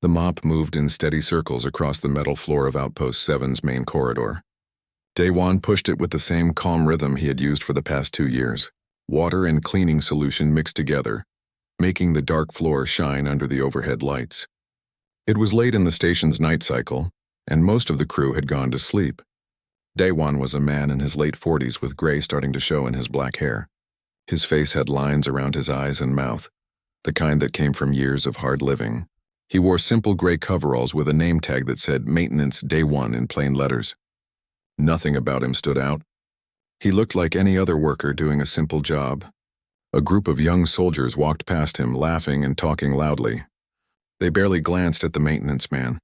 The mop moved in steady circles across the metal floor of Outpost 7's main corridor. Daewon pushed it with the same calm rhythm he had used for the past 2 years. Water and cleaning solution mixed together, making the dark floor shine under the overhead lights. It was late in the station's night cycle, and most of the crew had gone to sleep. Daewon was a man in his late 40s with gray starting to show in his black hair. His face had lines around his eyes and mouth, the kind that came from years of hard living. He wore simple gray coveralls with a name tag that said Maintenance Day 1 in plain letters. Nothing about him stood out. He looked like any other worker doing a simple job. A group of young soldiers walked past him, laughing and talking loudly. They barely glanced at the maintenance man.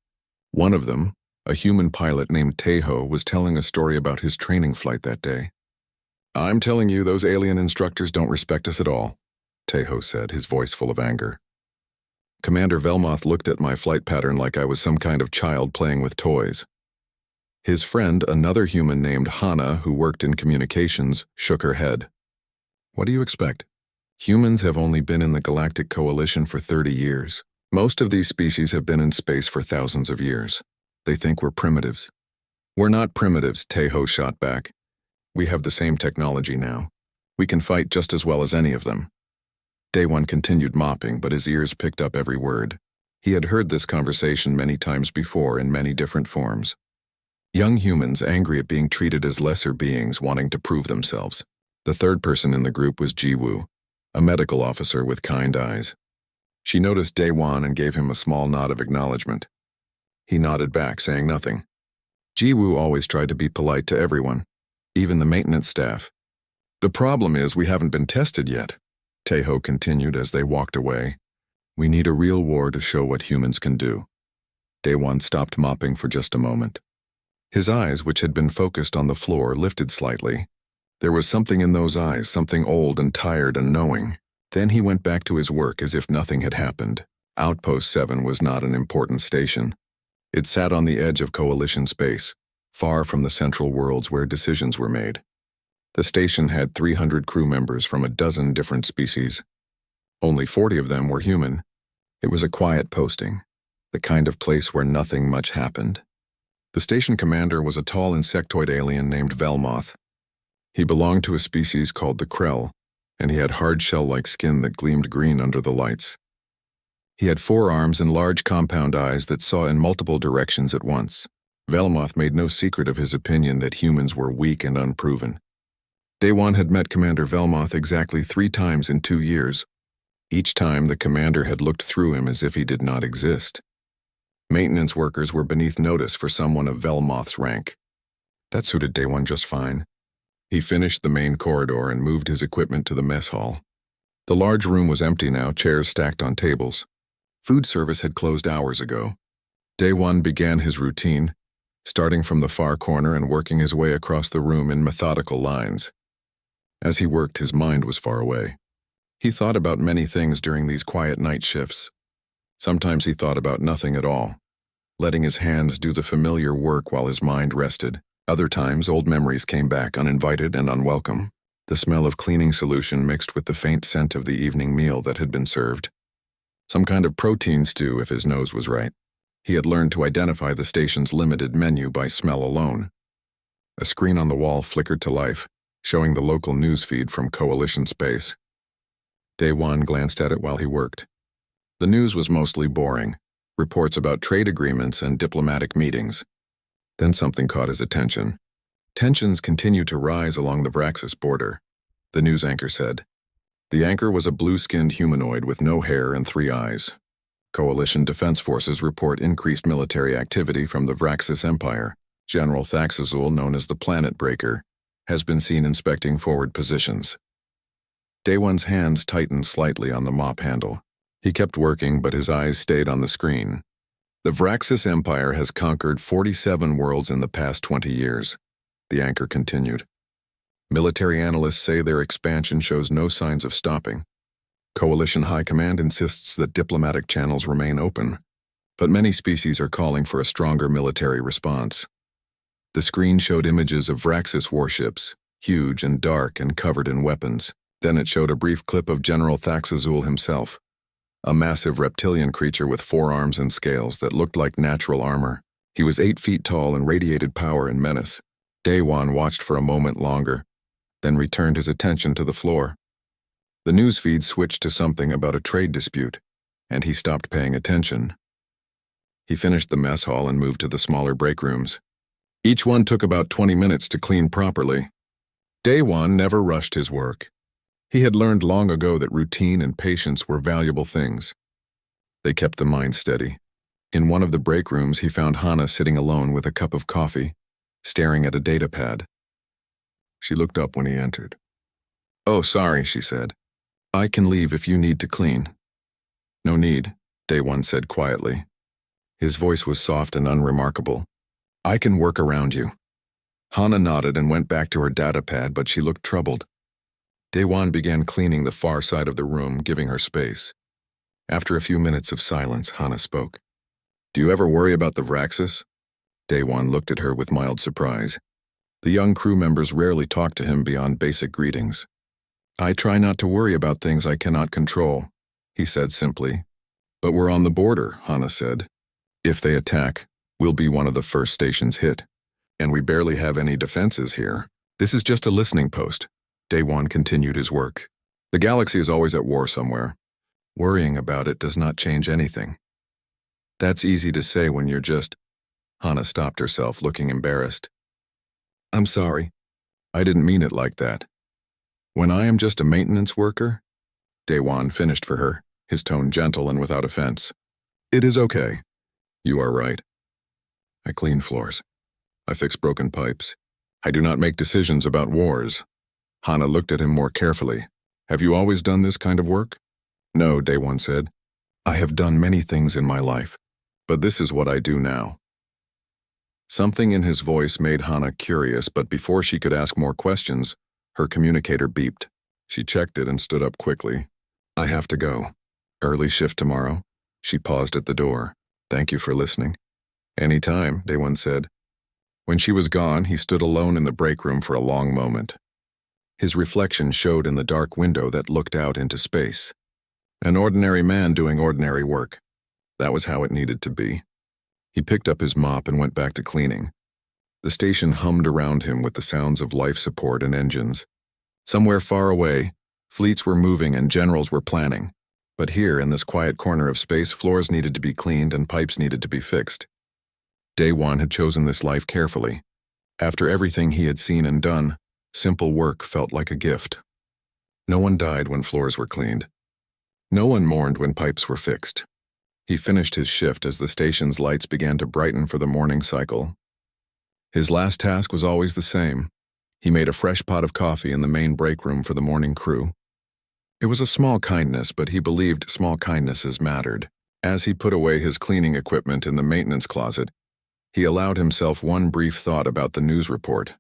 One of them, a human pilot named Taeho, was telling a story about his training flight that day. "I'm telling you, those alien instructors don't respect us at all," Taeho said, his voice full of anger. Commander Velmoth looked at my flight pattern like I was some kind of child playing with toys. His friend, another human named Hana, who worked in communications, shook her head. "What do you expect? Humans have only been in the Galactic Coalition for 30 years. Most of these species have been in space for thousands of years. They think we're primitives." "We're not primitives," Taeho shot back. "We have the same technology now. We can fight just as well as any of them." Daewon continued mopping, but his ears picked up every word. He had heard this conversation many times before in many different forms. Young humans angry at being treated as lesser beings wanting to prove themselves. The third person in the group was Jiwoo, a medical officer with kind eyes. She noticed Daewon and gave him a small nod of acknowledgement. He nodded back, saying nothing. Jiwoo always tried to be polite to everyone, even the maintenance staff. "The problem is we haven't been tested yet," Taeho continued as they walked away. "We need a real war to show what humans can do." Daewon stopped mopping for just a moment. His eyes, which had been focused on the floor, lifted slightly. There was something in those eyes, something old and tired and knowing. Then he went back to his work as if nothing had happened. Outpost 7 was not an important station. It sat on the edge of Coalition space, far from the central worlds where decisions were made. The station had 300 crew members from a dozen different species. Only 40 of them were human. It was a quiet posting, the kind of place where nothing much happened. The station commander was a tall insectoid alien named Velmoth. He belonged to a species called the Krell, and he had hard shell-like skin that gleamed green under the lights. He had 4 arms and large compound eyes that saw in multiple directions at once. Velmoth made no secret of his opinion that humans were weak and unproven. Daewon had met Commander Velmoth exactly 3 times in 2 years. Each time, the commander had looked through him as if he did not exist. Maintenance workers were beneath notice for someone of Velmoth's rank. That suited Daewon just fine. He finished the main corridor and moved his equipment to the mess hall. The large room was empty now, chairs stacked on tables. Food service had closed hours ago. Daewon began his routine, starting from the far corner and working his way across the room in methodical lines. As he worked, his mind was far away. He thought about many things during these quiet night shifts. Sometimes he thought about nothing at all, letting his hands do the familiar work while his mind rested. Other times, old memories came back uninvited and unwelcome. The smell of cleaning solution mixed with the faint scent of the evening meal that had been served. Some kind of protein stew if his nose was right. He had learned to identify the station's limited menu by smell alone. A screen on the wall flickered to life, showing the local news feed from Coalition space. Daewon glanced at it while he worked. The news was mostly boring, reports about trade agreements and diplomatic meetings. Then something caught his attention. Tensions continued to rise along the Vraxis border, the news anchor said. The anchor was a blue-skinned humanoid with no hair and 3 eyes. Coalition defense forces report increased military activity from the Vraxis Empire. General Thaxazul, known as the Planet Breaker, has been seen inspecting forward positions. Daewon's hands tightened slightly on the mop handle. He kept working, but his eyes stayed on the screen. The Vraxis Empire has conquered 47 worlds in the past 20 years, the anchor continued. Military analysts say their expansion shows no signs of stopping. Coalition High Command insists that diplomatic channels remain open, but many species are calling for a stronger military response. The screen showed images of Vraxis warships, huge and dark and covered in weapons. Then it showed a brief clip of General Thaxazul himself. a massive reptilian creature with 4 arms and scales that looked like natural armor. He was 8 feet tall and radiated power and menace. Daewon watched for a moment longer, then returned his attention to the floor. The news feed switched to something about a trade dispute, and he stopped paying attention. He finished the mess hall and moved to the smaller break rooms. Each one took about 20 minutes to clean properly. Daewon never rushed his work. He had learned long ago that routine and patience were valuable things. They kept the mind steady. In one of the break rooms, he found Hana sitting alone with a cup of coffee, staring at a data pad. She looked up when he entered. "Oh, sorry," she said. "I can leave if you need to clean." "No need," Daewon said quietly. His voice was soft and unremarkable. "I can work around you." Hana nodded and went back to her data pad, but she looked troubled. Daewon began cleaning the far side of the room, giving her space. After a few minutes of silence, Hana spoke. "Do you ever worry about the Vraxis?" Daewon looked at her with mild surprise. The young crew members rarely talked to him beyond basic greetings. "I try not to worry about things I cannot control," he said simply. "But we're on the border," Hana said. "If they attack, we'll be one of the first stations hit. And we barely have any defenses here. This is just a listening post." Daewon continued his work. "The galaxy is always at war somewhere. Worrying about it does not change anything." "That's easy to say when you're just—" Hana stopped herself, looking embarrassed. "I'm sorry. I didn't mean it like that. When I am just a maintenance worker?" Daewon finished for her, his tone gentle and without offense. "It is okay. You are right. I clean floors. I fix broken pipes. I do not make decisions about wars." Hana looked at him more carefully. "Have you always done this kind of work?" "No," Daewon said. "I have done many things in my life, but this is what I do now." Something in his voice made Hana curious, but before she could ask more questions, her communicator beeped. She checked it and stood up quickly. "I have to go. Early shift tomorrow." She paused at the door. "Thank you for listening." "Any time," Daewon said. When she was gone, he stood alone in the break room for a long moment. His reflection showed in the dark window that looked out into space. An ordinary man doing ordinary work. That was how it needed to be. He picked up his mop and went back to cleaning. The station hummed around him with the sounds of life support and engines. Somewhere far away, fleets were moving and generals were planning. But here, in this quiet corner of space, floors needed to be cleaned and pipes needed to be fixed. Daewon had chosen this life carefully. After everything he had seen and done, simple work felt like a gift. No one died when floors were cleaned. No one mourned when pipes were fixed. He finished his shift as the station's lights began to brighten for the morning cycle. His last task was always the same. He made a fresh pot of coffee in the main break room for the morning crew. It was a small kindness, but he believed small kindnesses mattered. As he put away his cleaning equipment in the maintenance closet, he allowed himself one brief thought about the news report.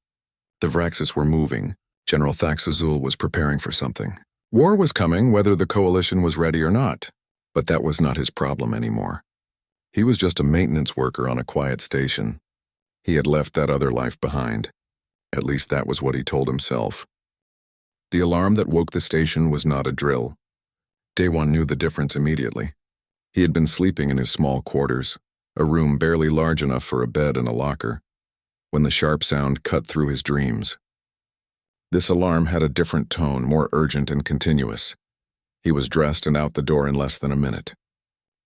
The Vraxis were moving. General Thaxazul was preparing for something. War was coming, whether the coalition was ready or not. But that was not his problem anymore. He was just a maintenance worker on a quiet station. He had left that other life behind. At least that was what he told himself. The alarm that woke the station was not a drill. Daewon knew the difference immediately. He had been sleeping in his small quarters, a room barely large enough for a bed and a locker, when the sharp sound cut through his dreams. This alarm had a different tone, more urgent and continuous. He was dressed and out the door in less than a minute.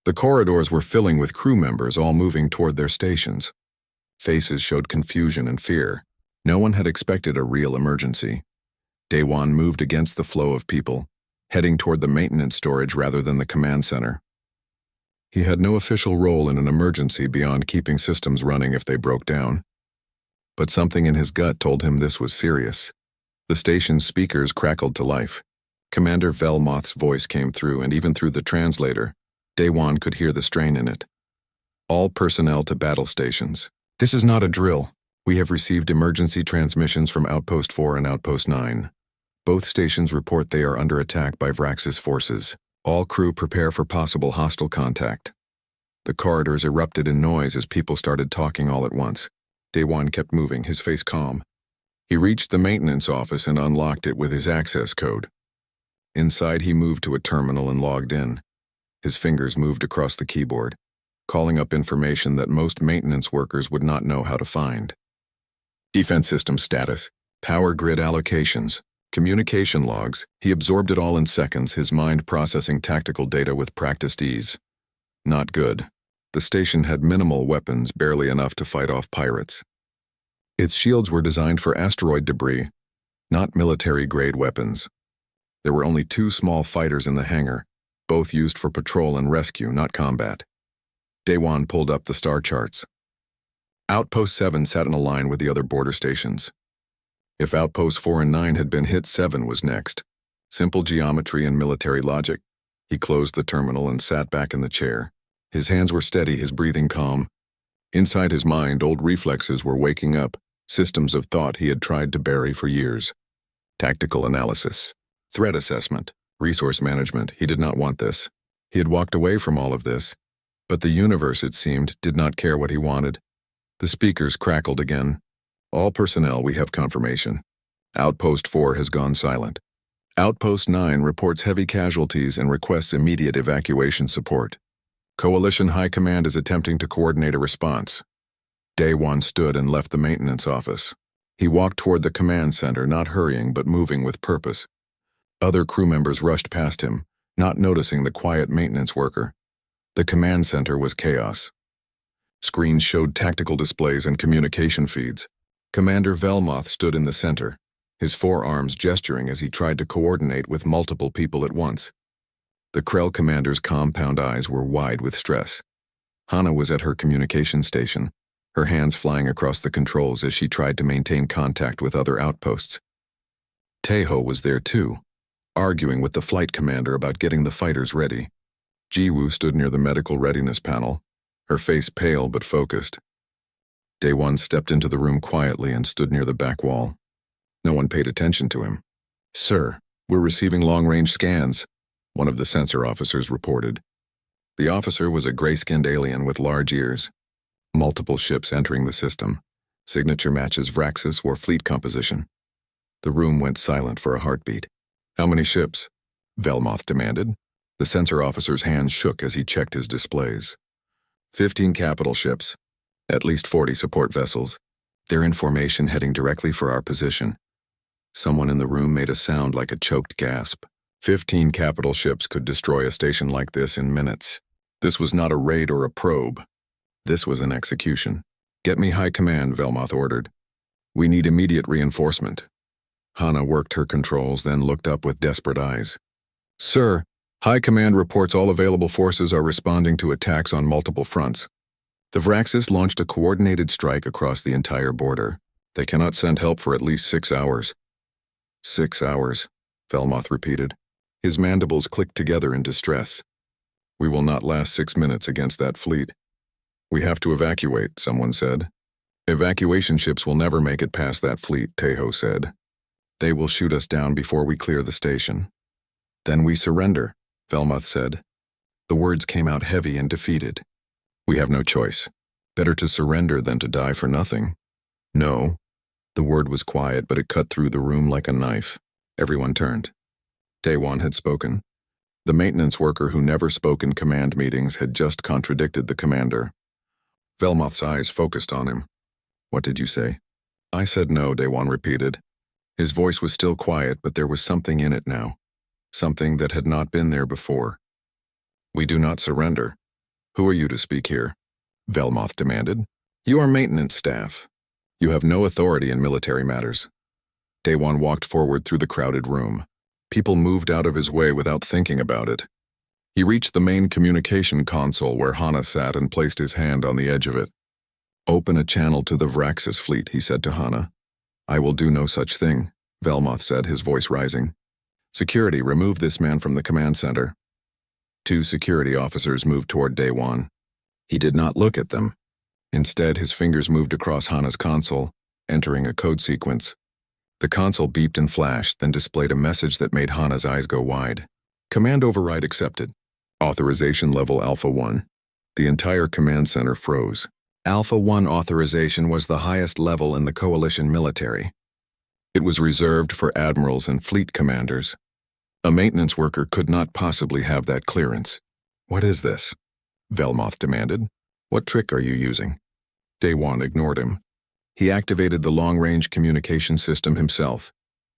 The corridors were filling with crew members, all moving toward their stations. Faces showed confusion and fear. No one had expected a real emergency. Daewon moved against the flow of people, heading toward the maintenance storage rather than the command center. He had no official role in an emergency beyond keeping systems running if they broke down. But something in his gut told him this was serious. The station's speakers crackled to life. Commander Velmoth's voice came through, and even through the translator, Daewon could hear the strain in it. "All personnel to battle stations. This is not a drill. We have received emergency transmissions from Outpost 4 and Outpost 9. Both stations report they are under attack by Vraxis forces. All crew prepare for possible hostile contact." The corridors erupted in noise as people started talking all at once. Daewon kept moving, his face calm. He reached the maintenance office and unlocked it with his access code. Inside, he moved to a terminal and logged in. His fingers moved across the keyboard, calling up information that most maintenance workers would not know how to find. Defense system status, power grid allocations, communication logs. He absorbed it all in seconds, his mind processing tactical data with practiced ease. Not good. The station had minimal weapons, barely enough to fight off pirates. Its shields were designed for asteroid debris, not military-grade weapons. There were only 2 small fighters in the hangar, both used for patrol and rescue, not combat. Daewon pulled up the star charts. Outpost 7 sat in a line with the other border stations. If Outposts 4 and 9 had been hit, 7 was next. Simple geometry and military logic. He closed the terminal and sat back in the chair. His hands were steady, his breathing calm. Inside his mind, old reflexes were waking up, systems of thought he had tried to bury for years. Tactical analysis, threat assessment, resource management. He did not want this. He had walked away from all of this. But the universe, it seemed, did not care what he wanted. The speakers crackled again. All personnel, we have confirmation. Outpost 4 has gone silent. Outpost 9 reports heavy casualties and requests immediate evacuation support. Coalition High Command is attempting to coordinate a response. Daewon stood and left the maintenance office. He walked toward the command center, not hurrying but moving with purpose. Other crew members rushed past him, not noticing the quiet maintenance worker. The command center was chaos. Screens showed tactical displays and communication feeds. Commander Velmoth stood in the center, his forearms gesturing as he tried to coordinate with multiple people at once. The Krell commander's compound eyes were wide with stress. Hana was at her communication station, her hands flying across the controls as she tried to maintain contact with other outposts. Taeho was there too, arguing with the flight commander about getting the fighters ready. Jiwoo stood near the medical readiness panel, her face pale but focused. Daewon stepped into the room quietly and stood near the back wall. No one paid attention to him. "Sir, we're receiving long-range scans," one of the sensor officers reported. The officer was a gray-skinned alien with large ears. Multiple ships entering the system. Signature matches Vraxis or fleet composition. The room went silent for a heartbeat. "How many ships?" Velmoth demanded. The sensor officer's hands shook as he checked his displays. 15 capital ships. At least 40 support vessels. They're in formation heading directly for our position. Someone in the room made a sound like a choked gasp. 15 capital ships could destroy a station like this in minutes. This was not a raid or a probe. This was an execution. "Get me high command," Velmoth ordered. "We need immediate reinforcement." Hana worked her controls, then looked up with desperate eyes. "Sir, High Command reports all available forces are responding to attacks on multiple fronts. The Vraxis launched a coordinated strike across the entire border. They cannot send help for at least 6 hours." 6 hours, Velmoth repeated. His mandibles clicked together in distress. "We will not last 6 minutes against that fleet." "We have to evacuate," someone said. "Evacuation ships will never make it past that fleet," Taeho said. "They will shoot us down before we clear the station." "Then we surrender," Velmoth said. The words came out heavy and defeated. "We have no choice. Better to surrender than to die for nothing." "No." The word was quiet, but it cut through the room like a knife. Everyone turned. Daewon had spoken. The maintenance worker who never spoke in command meetings had just contradicted the commander. Velmoth's eyes focused on him. "What did you say?" "I said no," Daewon repeated. His voice was still quiet, but there was something in it now. Something that had not been there before. "We do not surrender." "Who are you to speak here?" Velmoth demanded. "You are maintenance staff. You have no authority in military matters." Daewon walked forward through the crowded room. People moved out of his way without thinking about it. He reached the main communication console where Hana sat and placed his hand on the edge of it. "Open a channel to the Vraxis fleet," he said to Hana. "I will do no such thing," Velmoth said, his voice rising. "Security, remove this man from the command center." 2 security officers moved toward Daewon. He did not look at them. Instead, his fingers moved across Hana's console, entering a code sequence. The console beeped and flashed, then displayed a message that made Hana's eyes go wide. "Command override accepted. Authorization level Alpha 1. The entire command center froze. Alpha 1 authorization was the highest level in the coalition military. It was reserved for admirals and fleet commanders. A maintenance worker could not possibly have that clearance. What is this? Velmoth demanded. What trick are you using? Daewon ignored him. He activated the long-range communication system himself,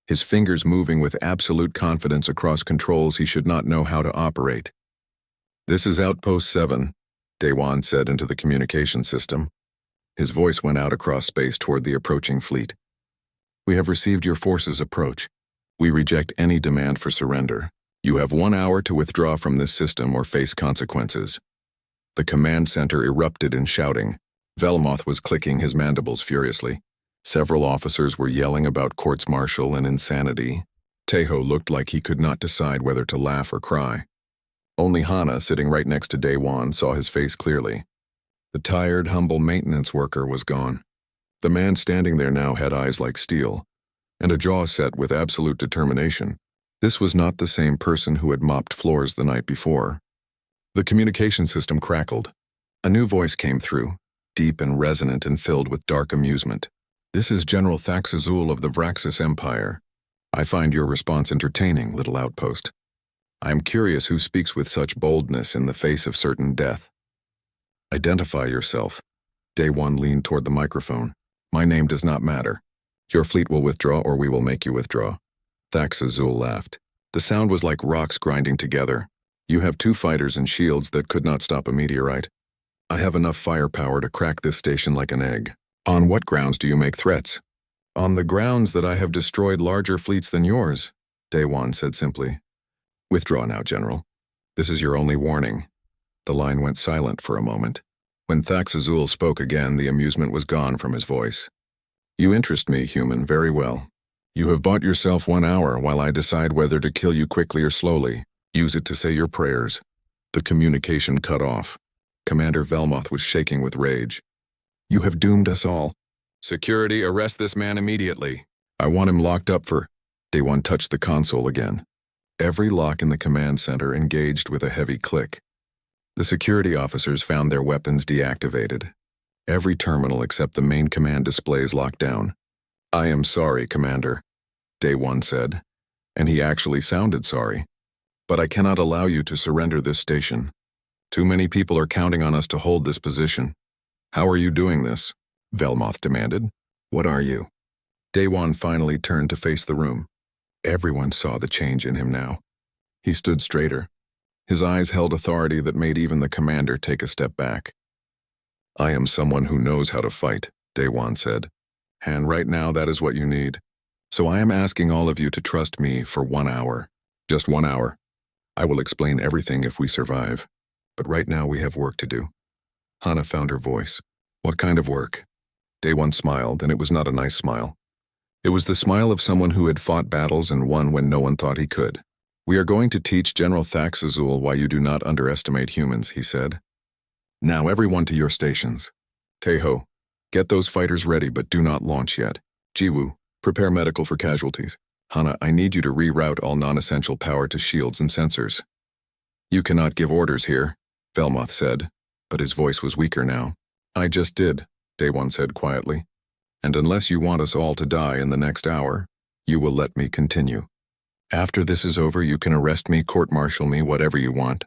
his fingers moving with absolute confidence across controls he should not know how to operate. This is Outpost 7, Daewon said into the communication system. His voice went out across space toward the approaching fleet. We have received your force's approach. We reject any demand for surrender. You have 1 hour to withdraw from this system or face consequences. The command center erupted in shouting. Velmoth was clicking his mandibles furiously. Several officers were yelling about courts-martial and insanity. Taeho looked like he could not decide whether to laugh or cry. Only Hana, sitting right next to Daewon, saw his face clearly. The tired, humble maintenance worker was gone. The man standing there now had eyes like steel, and a jaw set with absolute determination. This was not the same person who had mopped floors the night before. The communication system crackled. A new voice came through, deep and resonant and filled with dark amusement. This is General Thaxazul of the Vraxis Empire. I find your response entertaining, little outpost. I am curious who speaks with such boldness in the face of certain death. Identify yourself. Daewon leaned toward the microphone. My name does not matter. Your fleet will withdraw or we will make you withdraw. Thaxazul laughed. The sound was like rocks grinding together. You have 2 fighters and shields that could not stop a meteorite. I have enough firepower to crack this station like an egg. On what grounds do you make threats? On the grounds that I have destroyed larger fleets than yours, Daewon said simply. Withdraw now, General. This is your only warning. The line went silent for a moment. When Thaxazul spoke again, the amusement was gone from his voice. You interest me, human, very well. You have bought yourself 1 hour while I decide whether to kill you quickly or slowly. Use it to say your prayers. The communication cut off. Commander Velmoth was shaking with rage. You have doomed us all. Security, arrest this man immediately. I want him locked up for... Daewon touched the console again. Every lock in the command center engaged with a heavy click. The security officers found their weapons deactivated. Every terminal except the main command displays locked down. I am sorry, Commander, Daewon said, and he actually sounded sorry. But I cannot allow you to surrender this station. Too many people are counting on us to hold this position. How are you doing this? Velmoth demanded. What are you? Daewon finally turned to face the room. Everyone saw the change in him now. He stood straighter. His eyes held authority that made even the commander take a step back. I am someone who knows how to fight, Daewon said. And right now that is what you need. So I am asking all of you to trust me for 1 hour. Just 1 hour. I will explain everything if we survive. But right now we have work to do. Hana found her voice. What kind of work? Daewon smiled, and it was not a nice smile. It was the smile of someone who had fought battles and won when no one thought he could. We are going to teach General Thaxazul why you do not underestimate humans, he said. Now everyone to your stations. Taeho, get those fighters ready but do not launch yet. Jiwoo, prepare medical for casualties. Hana, I need you to reroute all non-essential power to shields and sensors. You cannot give orders here, Velmoth said, but his voice was weaker now. I just did, Daewon said quietly. And unless you want us all to die in the next hour, you will let me continue. After this is over, you can arrest me, court-martial me, whatever you want.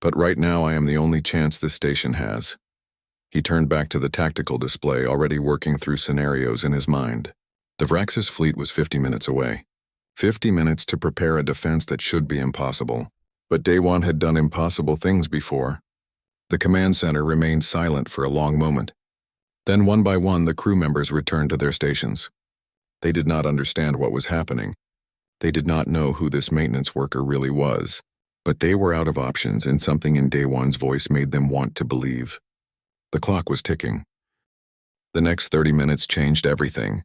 But right now I am the only chance this station has. He turned back to the tactical display, already working through scenarios in his mind. The Vraxis fleet was 50 minutes away. 50 minutes to prepare a defense that should be impossible. But Daewon had done impossible things before. The command center remained silent for a long moment. Then one by one the crew members returned to their stations. They did not understand what was happening. They did not know who this maintenance worker really was, but they were out of options, and something in Daewon's voice made them want to believe. The clock was ticking. The next 30 minutes changed everything.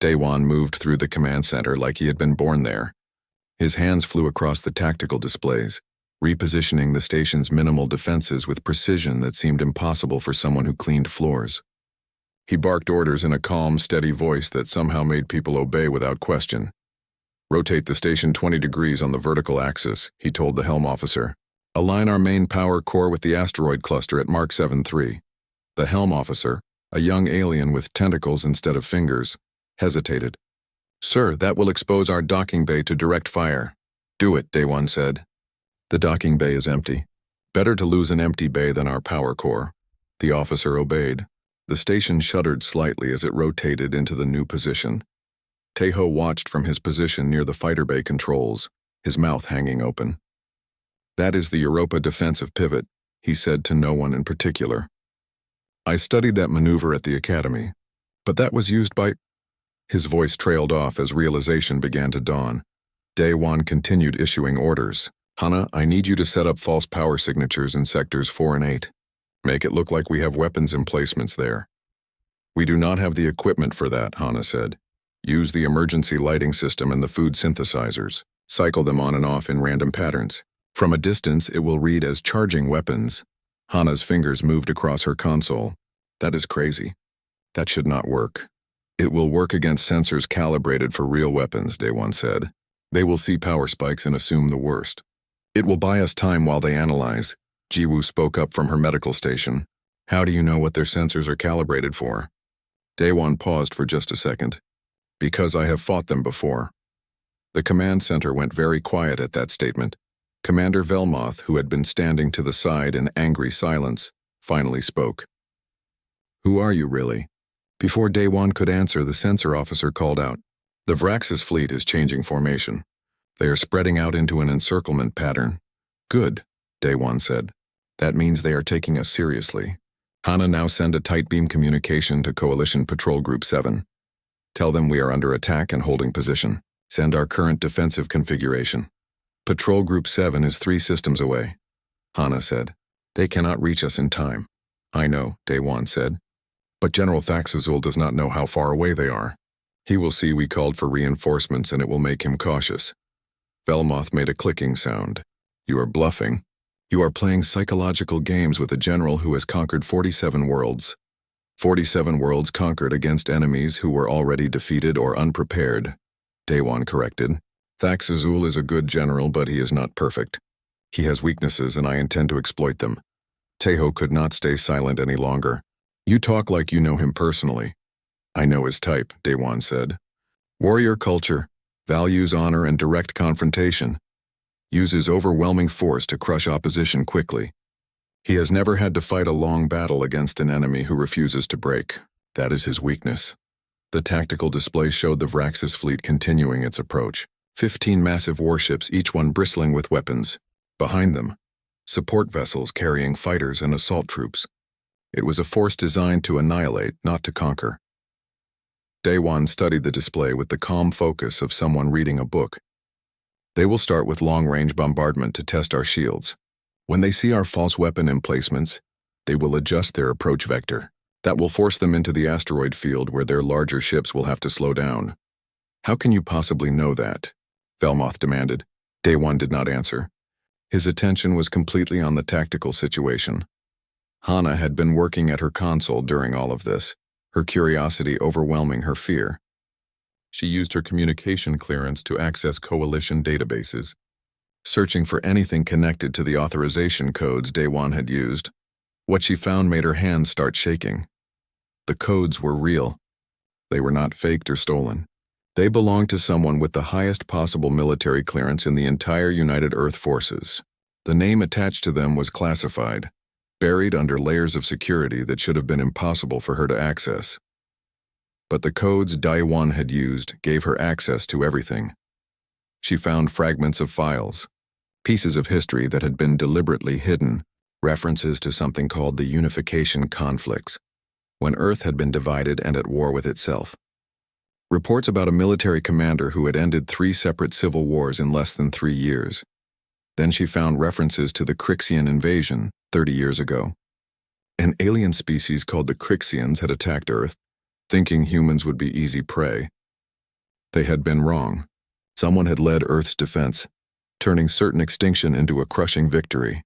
Daewon moved through the command center like he had been born there. His hands flew across the tactical displays, repositioning the station's minimal defenses with precision that seemed impossible for someone who cleaned floors. He barked orders in a calm, steady voice that somehow made people obey without question. Rotate the station 20 degrees on the vertical axis, he told the helm officer. Align our main power core with the asteroid cluster at Mark 7-3. The helm officer, a young alien with tentacles instead of fingers, hesitated. Sir, that will expose our docking bay to direct fire. Do it, Daewon said. The docking bay is empty. Better to lose an empty bay than our power core. The officer obeyed. The station shuddered slightly as it rotated into the new position. Tejo watched from his position near the fighter bay controls, his mouth hanging open. "That is the Europa defensive pivot," he said to no one in particular. "I studied that maneuver at the academy, but that was used by—" His voice trailed off as realization began to dawn. Daewon continued issuing orders. "Hana, I need you to set up false power signatures in sectors 4 and 8. Make it look like we have weapons emplacements there." "We do not have the equipment for that," Hana said. "Use the emergency lighting system and the food synthesizers. Cycle them on and off in random patterns. From a distance, it will read as charging weapons." Hana's fingers moved across her console. "That is crazy. That should not work." "It will work against sensors calibrated for real weapons," Daewon said. "They will see power spikes and assume the worst. It will buy us time while they analyze." Jiwoo spoke up from her medical station. "How do you know what their sensors are calibrated for?" Daewon paused for just a second. "Because I have fought them before." The command center went very quiet at that statement. Commander Velmoth, who had been standing to the side in angry silence, finally spoke. "Who are you really?" Before Daewon could answer, the sensor officer called out. "The Vraxis fleet is changing formation. They are spreading out into an encirclement pattern." "Good," Daewon said. "That means they are taking us seriously. Hana, now send a tight beam communication to Coalition Patrol Group 7. Tell them we are under attack and holding position. Send our current defensive configuration." "Patrol Group 7 is 3 systems away," Hana said. "They cannot reach us in time." "I know," Daewon said. "But General Thaxazul does not know how far away they are. He will see we called for reinforcements and it will make him cautious." Velmoth made a clicking sound. "You are bluffing. You are playing psychological games with a general who has conquered 47 worlds. 47 worlds conquered against enemies who were already defeated or unprepared," Daewon corrected. "Thaxazul is a good general, but he is not perfect. He has weaknesses and I intend to exploit them." Tejo could not stay silent any longer. "You talk like you know him personally." "I know his type," Daewon said. "Warrior culture, values honor and direct confrontation. Uses overwhelming force to crush opposition quickly. He has never had to fight a long battle against an enemy who refuses to break. That is his weakness." The tactical display showed the Vraxis fleet continuing its approach. 15 massive warships, each one bristling with weapons. Behind them, support vessels carrying fighters and assault troops. It was a force designed to annihilate, not to conquer. Daewon studied the display with the calm focus of someone reading a book. "They will start with long-range bombardment to test our shields. When they see our false weapon emplacements, they will adjust their approach vector. That will force them into the asteroid field where their larger ships will have to slow down." "How can you possibly know that?" Velmoth demanded. Daewon did not answer. His attention was completely on the tactical situation. Hana had been working at her console during all of this, her curiosity overwhelming her fear. She used her communication clearance to access Coalition databases, searching for anything connected to the authorization codes Daewon had used. What she found made her hands start shaking. The codes were real. They were not faked or stolen. They belonged to someone with the highest possible military clearance in the entire United Earth Forces. The name attached to them was classified, buried under layers of security that should have been impossible for her to access. But the codes Daewon had used gave her access to everything. She found fragments of files, pieces of history that had been deliberately hidden, references to something called the Unification Conflicts, when Earth had been divided and at war with itself. Reports about a military commander who had ended 3 separate civil wars in less than 3 years. Then she found references to the Crixian invasion 30 years ago. An alien species called the Crixians had attacked Earth, thinking humans would be easy prey. They had been wrong. Someone had led Earth's defense, turning certain extinction into a crushing victory.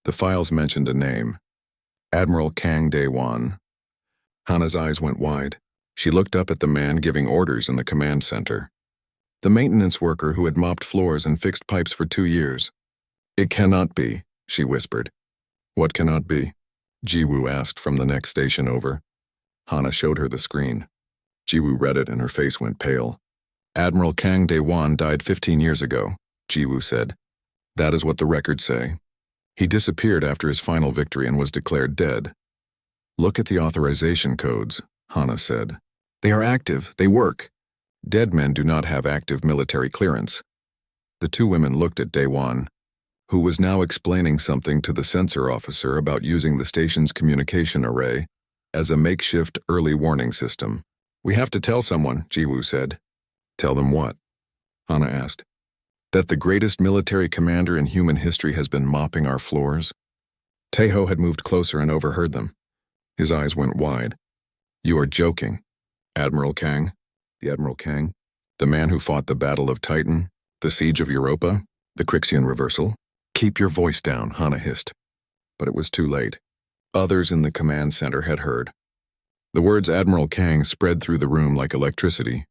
The files mentioned a name: Admiral Kang Daewon. Hana's eyes went wide. She looked up at the man giving orders in the command center. The maintenance worker who had mopped floors and fixed pipes for 2 years. "It cannot be," she whispered. "What cannot be?" Jiwoo asked from the next station over. Hana showed her the screen. Jiwoo read it and her face went pale. "Admiral Kang Daewon died 15 years ago," Jiwoo said. "That is what the records say. He disappeared after his final victory and was declared dead. Look at the authorization codes, Hana said. They are active, they work. Dead men do not have active military clearance. The two women looked at Daewon, who was now explaining something to the sensor officer about using the station's communication array as a makeshift early warning system. We have to tell someone, Jiwoo said. Tell them what? Hana asked. That the greatest military commander in human history has been mopping our floors? Taeho had moved closer and overheard them. His eyes went wide. You are joking. Admiral Kang? The Admiral Kang? The man who fought the Battle of Titan? The Siege of Europa? The Crixian Reversal? Keep your voice down, Hana hissed. But it was too late. Others in the command center had heard. The words Admiral Kang spread through the room like electricity.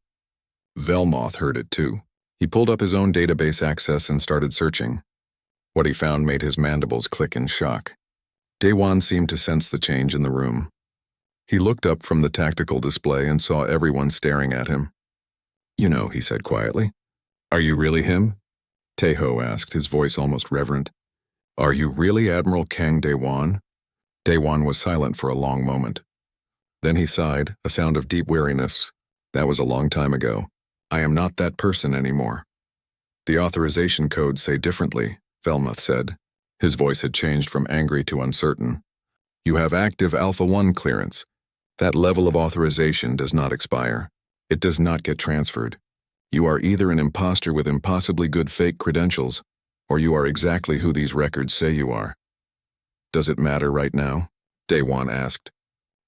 Velmoth heard it too. He pulled up his own database access and started searching. What he found made his mandibles click in shock. Daewon seemed to sense the change in the room. He looked up from the tactical display and saw everyone staring at him. You know, he said quietly. Are you really him? Taeho asked, his voice almost reverent. Are you really Admiral Kang Daewon? Daewon was silent for a long moment. Then he sighed, a sound of deep weariness. That was a long time ago. I am not that person anymore. The authorization codes say differently, Velmoth said. His voice had changed from angry to uncertain. You have active Alpha 1 clearance. That level of authorization does not expire. It does not get transferred. You are either an imposter with impossibly good fake credentials, or you are exactly who these records say you are. Does it matter right now? Daewon asked.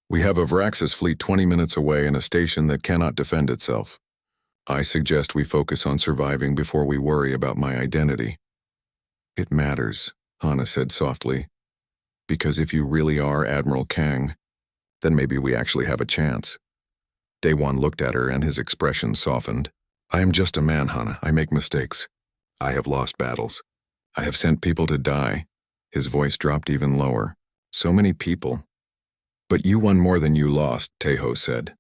We have a Vraxis fleet 20 minutes away in a station that cannot defend itself. I suggest we focus on surviving before we worry about my identity. It matters, Hana said softly. Because if you really are Admiral Kang, then maybe we actually have a chance. Daewon looked at her and his expression softened. I am just a man, Hana. I make mistakes. I have lost battles. I have sent people to die. His voice dropped even lower. So many people. But you won more than you lost, Taeho said.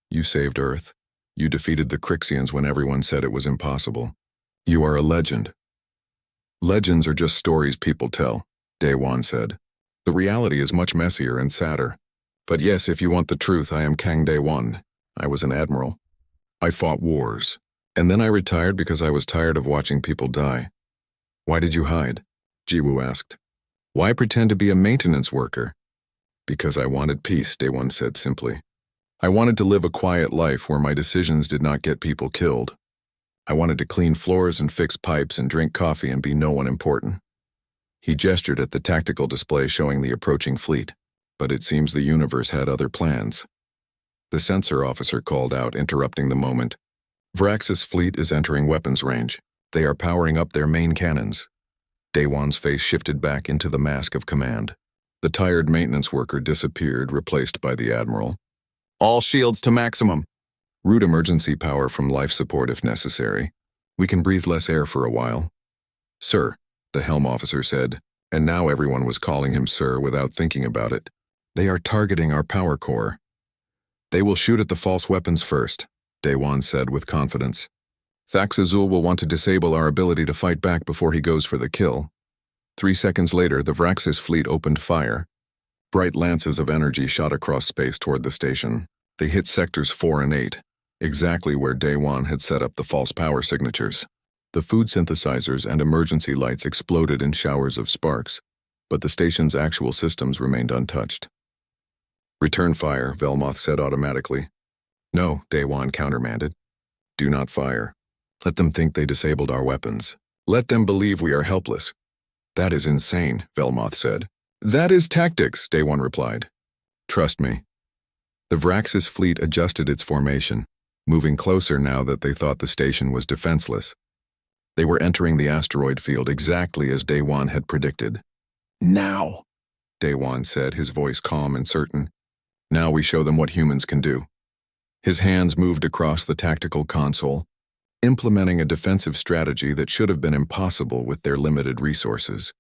You saved Earth. You defeated the Crixians when everyone said it was impossible. You are a legend. Legends are just stories people tell, Daewon said. The reality is much messier and sadder. But yes, if you want the truth, I am Kang Daewon. I was an admiral. I fought wars. And then I retired because I was tired of watching people die. Why did you hide? Jiwoo asked. Why pretend to be a maintenance worker? Because I wanted peace, Daewon said simply. I wanted to live a quiet life where my decisions did not get people killed. I wanted to clean floors and fix pipes and drink coffee and be no one important. He gestured at the tactical display showing the approaching fleet, but it seems the universe had other plans. The sensor officer called out, interrupting the moment. Vraxis fleet is entering weapons range. They are powering up their main cannons. Daewon's face shifted back into the mask of command. The tired maintenance worker disappeared, replaced by the admiral. All shields to maximum. Route emergency power from life support if necessary. We can breathe less air for a while. Sir, the helm officer said, and now everyone was calling him sir without thinking about it. They are targeting our power core. They will shoot at the false weapons first, Daewon said with confidence. Thax Azul will want to disable our ability to fight back before he goes for the kill. 3 seconds later, the Vraxis fleet opened fire. Bright lances of energy shot across space toward the station. They hit sectors 4 and 8, exactly where Daewon had set up the false power signatures. The food synthesizers and emergency lights exploded in showers of sparks, but the station's actual systems remained untouched. Return fire, Velmoth said automatically. No, Daewon countermanded. Do not fire. Let them think they disabled our weapons. Let them believe we are helpless. That is insane, Velmoth said. That is tactics, Daewon replied. Trust me. The Vraxis fleet adjusted its formation, moving closer now that they thought the station was defenseless. They were entering the asteroid field exactly as Daewon had predicted. Now, Daewon said, his voice calm and certain. Now we show them what humans can do. His hands moved across the tactical console, implementing a defensive strategy that should have been impossible with their limited resources.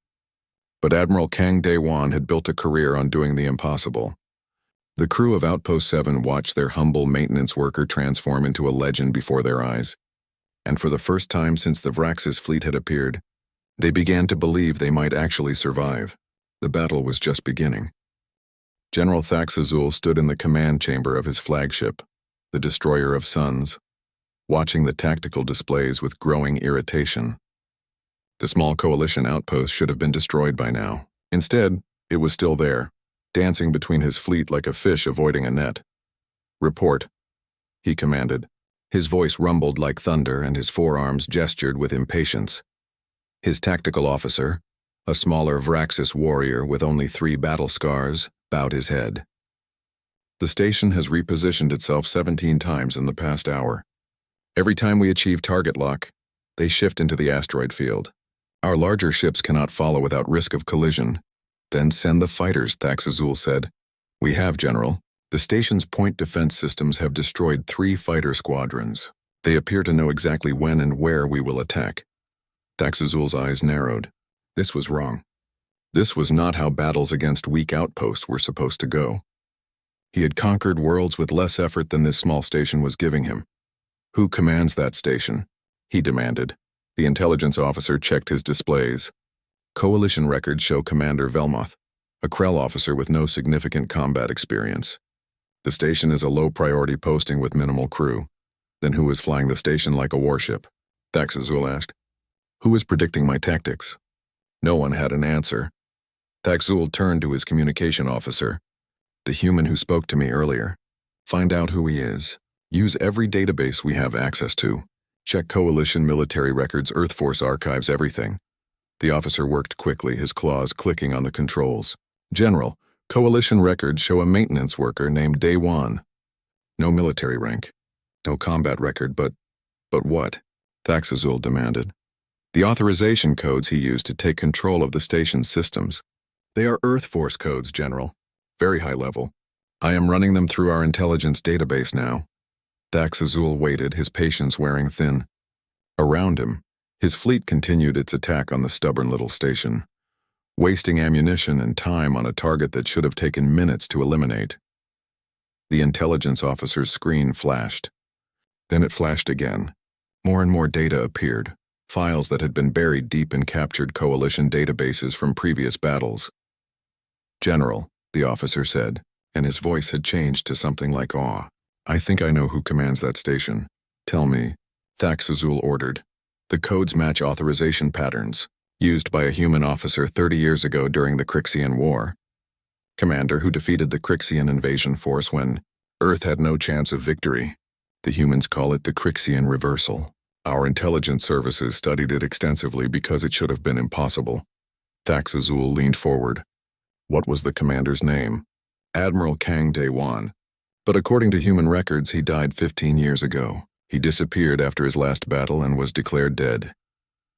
But Admiral Kang Daewon had built a career on doing the impossible. The crew of Outpost 7 watched their humble maintenance worker transform into a legend before their eyes. And for the first time since the Vraxis fleet had appeared, They began to believe they might actually survive. The battle was just beginning. General Thax Azul stood in the command chamber of his flagship, the Destroyer of Suns, watching the tactical displays with growing irritation. The small coalition outpost should have been destroyed by now. Instead, it was still there, dancing between his fleet like a fish avoiding a net. "Report," he commanded. His voice rumbled like thunder and his forearms gestured with impatience. His tactical officer, a smaller Vraxis warrior with only 3 battle scars, bowed his head. "The station has repositioned itself 17 times in the past hour. Every time we achieve target lock, they shift into the asteroid field. Our larger ships cannot follow without risk of collision." "Then send the fighters," Thax Azul said. "We have, General. The station's point defense systems have destroyed 3 fighter squadrons. They appear to know exactly when and where we will attack." Thax Azul's eyes narrowed. This was wrong. This was not how battles against weak outposts were supposed to go. He had conquered worlds with less effort than this small station was giving him. "Who commands that station?" he demanded. The intelligence officer checked his displays. Coalition records show Commander Velmoth, a Krell officer with no significant combat experience. "The station is a low-priority posting with minimal crew." "Then who is flying the station like a warship?" Thax Azul asked. "Who is predicting my tactics?" No one had an answer. Thax Azul turned to his communication officer. "The human who spoke to me earlier. Find out who he is. Use every database we have access to. Check Coalition military records, Earth Force archives, everything." The officer worked quickly, his claws clicking on the controls. "General, Coalition records show a maintenance worker named Day One. No military rank. No combat record, but what?" Thax Azul demanded. "The authorization codes he used to take control of the station's systems. They are Earth Force codes, General. Very high level. I am running them through our intelligence database now." Thax Azul waited, his patience wearing thin. Around him, his fleet continued its attack on the stubborn little station, wasting ammunition and time on a target that should have taken minutes to eliminate. The intelligence officer's screen flashed. Then it flashed again. More and more data appeared, files that had been buried deep in captured Coalition databases from previous battles. "General," the officer said, and his voice had changed to something like awe. "I think I know who commands that station. Tell me," Thax Azul ordered. "The codes match authorization patterns, used by a human officer 30 years ago during the Crixian War. Commander who defeated the Crixian invasion force when Earth had no chance of victory. The humans call it the Crixian Reversal. Our intelligence services studied it extensively because it should have been impossible." Thax Azul leaned forward. "What was the commander's name?" "Admiral Kang Day-Wan. But according to human records, he died 15 years ago. He disappeared after his last battle and was declared dead."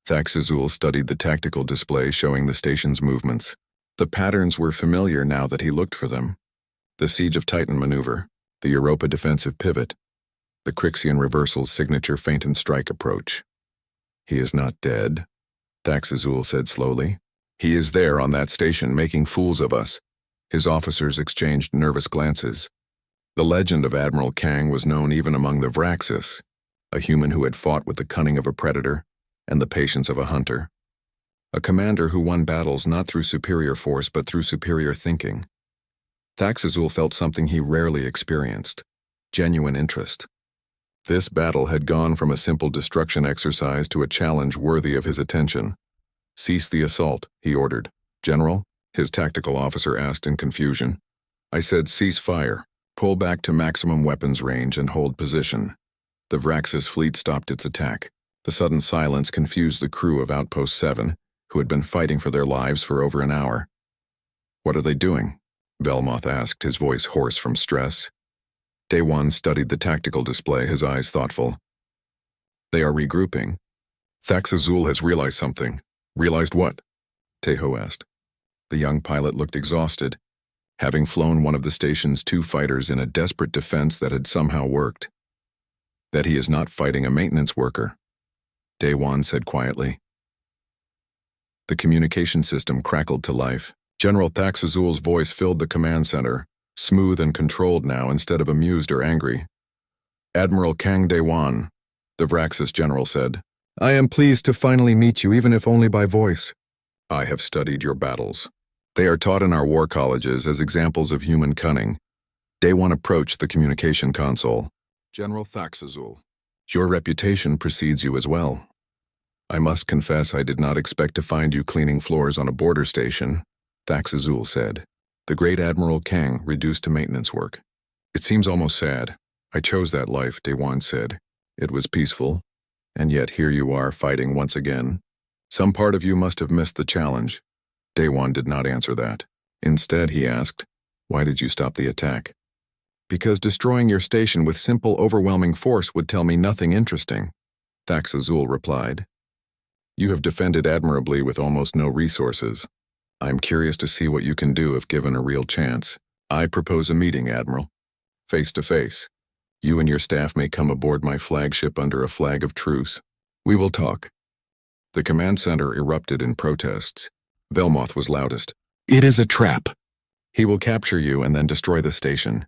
Thax Azul studied the tactical display showing the station's movements. The patterns were familiar now that he looked for them. The Siege of Titan maneuver, the Europa defensive pivot, the Crixian Reversal's signature feint and strike approach. "He is not dead," Thax Azul said slowly. "He is there on that station making fools of us." His officers exchanged nervous glances. The legend of Admiral Kang was known even among the Vraxis, a human who had fought with the cunning of a predator and the patience of a hunter. A commander who won battles not through superior force but through superior thinking. Thax Azul felt something he rarely experienced: genuine interest. This battle had gone from a simple destruction exercise to a challenge worthy of his attention. "Cease the assault," he ordered. "General?" his tactical officer asked in confusion. "I said cease fire. Pull back to maximum weapons range and hold position." The Vraxis fleet stopped its attack. The sudden silence confused the crew of Outpost 7, who had been fighting for their lives for over an hour. "What are they doing?" Velmoth asked, his voice hoarse from stress. Day One studied the tactical display, his eyes thoughtful. "They are regrouping." "Thax Azul has realized something." "Realized what?" Tejo asked. The young pilot looked exhausted, having flown one of the station's 2 fighters in a desperate defense that had somehow worked. "That he is not fighting a maintenance worker," Day One said quietly. The communication system crackled to life. General Thax Azul's voice filled the command center, smooth and controlled now instead of amused or angry. "Admiral Kang Day-Wan," the Vraxis general said, I am pleased to finally meet you, even if only by voice. I have studied your battles. They are taught in our war colleges as examples of human cunning. Day 1 approached the communication console. General Thaxazul, your reputation precedes you as well. I must confess I did not expect to find you cleaning floors on a border station, Thaxazul said. The great Admiral Kang reduced to maintenance work. It seems almost sad. I chose that life, Day 1 said. It was peaceful, and yet here you are fighting once again. Some part of you must have missed the challenge. Day 1 did not answer that. Instead, he asked, why did you stop the attack? Because destroying your station with simple, overwhelming force would tell me nothing interesting, Thaxazul replied. You have defended admirably with almost no resources. I'm curious to see what you can do if given a real chance. I propose a meeting, Admiral. Face to face. You and your staff may come aboard my flagship under a flag of truce. We will talk. The command center erupted in protests. Velmoth was loudest. It is a trap. He will capture you and then destroy the station.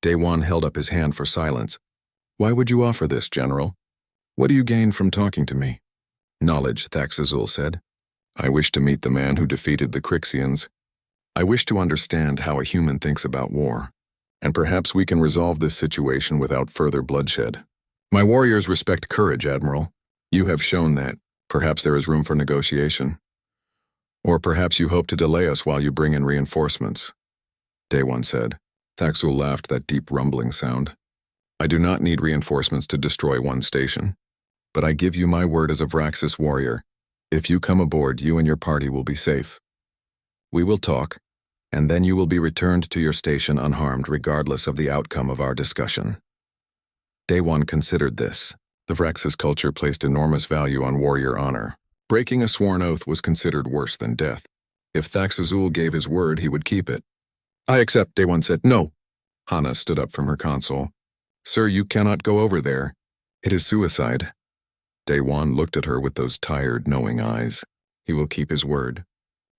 Day 1 held up his hand for silence. Why would you offer this, General? What do you gain from talking to me? Knowledge, Thaxazul said. I wish to meet the man who defeated the Crixians. I wish to understand how a human thinks about war. And perhaps we can resolve this situation without further bloodshed. My warriors respect courage, Admiral. You have shown that. Perhaps there is room for negotiation. Or perhaps you hope to delay us while you bring in reinforcements. Day 1 said. Thaxazul laughed, that deep rumbling sound. I do not need reinforcements to destroy one station. But I give you my word as a Vraxis warrior. If you come aboard, you and your party will be safe. We will talk, and then you will be returned to your station unharmed regardless of the outcome of our discussion. Day 1 considered this. The Vraxis culture placed enormous value on warrior honor. Breaking a sworn oath was considered worse than death. If Thaxazul gave his word, he would keep it. I accept, Day 1 said. No. Hana stood up from her console. Sir, you cannot go over there. It is suicide. Day 1 looked at her with those tired, knowing eyes. He will keep his word.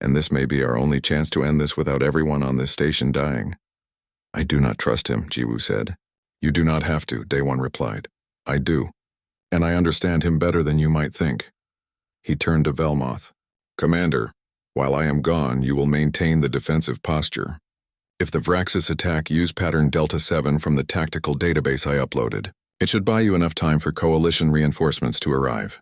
And this may be our only chance to end this without everyone on this station dying. I do not trust him, Jiwoo said. You do not have to, Day 1 replied. I do. And I understand him better than you might think. He turned to Velmoth. Commander, while I am gone, you will maintain the defensive posture. If the Vraxis attack, use pattern Delta 7 from the tactical database I uploaded. It should buy you enough time for coalition reinforcements to arrive.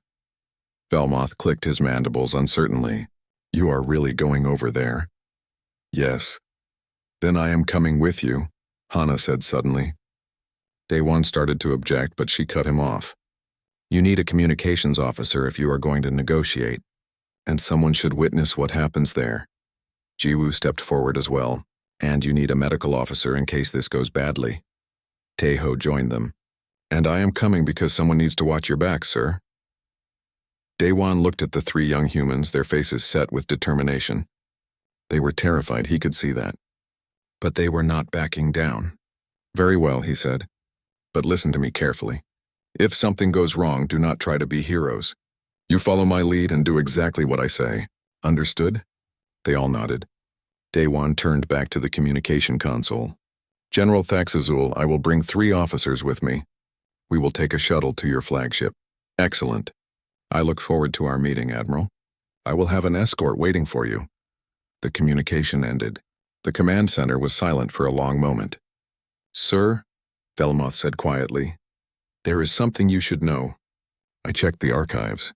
Velmoth clicked his mandibles uncertainly. You are really going over there? Yes. Then I am coming with you, Hana said suddenly. Day 1 started to object, but she cut him off. You need a communications officer if you are going to negotiate, and someone should witness what happens there. Jiwoo stepped forward as well, and you need a medical officer in case this goes badly. Taeho joined them. And I am coming because someone needs to watch your back, sir. Day 1 looked at the 3 young humans, their faces set with determination. They were terrified, he could see that. But they were not backing down. Very well, he said. But listen to me carefully. If something goes wrong, do not try to be heroes. You follow my lead and do exactly what I say. Understood? They all nodded. Day 1 turned back to the communication console. General Thaxazul, I will bring 3 officers with me. We will take a shuttle to your flagship. Excellent. I look forward to our meeting, Admiral. I will have an escort waiting for you. The communication ended. The command center was silent for a long moment. Sir, Velmoth said quietly, there is something you should know. I checked the archives.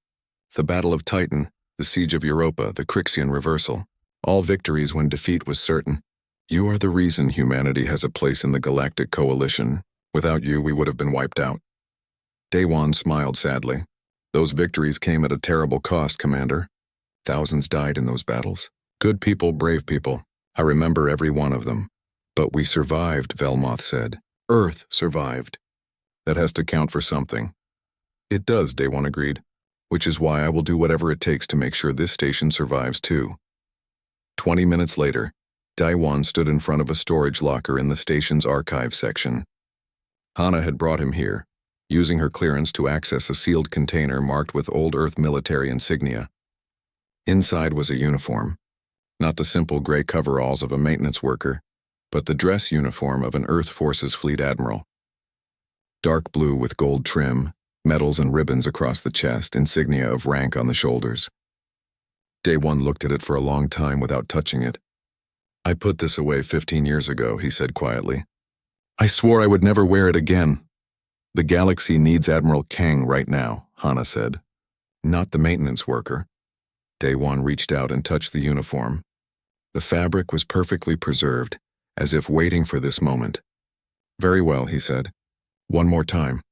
The Battle of Titan, the Siege of Europa, the Crixian Reversal. All victories when defeat was certain. You are the reason humanity has a place in the Galactic Coalition. Without you, we would have been wiped out. Day 1 smiled sadly. Those victories came at a terrible cost, Commander. Thousands died in those battles. Good people, brave people. I remember every one of them. But we survived, Velmoth said. Earth survived. That has to count for something. It does, Day 1 agreed. Which is why I will do whatever it takes to make sure this station survives too. 20 minutes later, Day 1 stood in front of a storage locker in the station's archive section. Hana had brought him here, using her clearance to access a sealed container marked with Old Earth military insignia. Inside was a uniform, not the simple gray coveralls of a maintenance worker, but the dress uniform of an Earth Forces Fleet Admiral. Dark blue with gold trim, medals and ribbons across the chest, insignia of rank on the shoulders. Day One looked at it for a long time without touching it. "I put this away 15 years ago," he said quietly. "I swore I would never wear it again." "The galaxy needs Admiral Kang right now," Hana said. "Not the maintenance worker." Day One reached out and touched the uniform. The fabric was perfectly preserved, as if waiting for this moment. "Very well," he said. "One more time."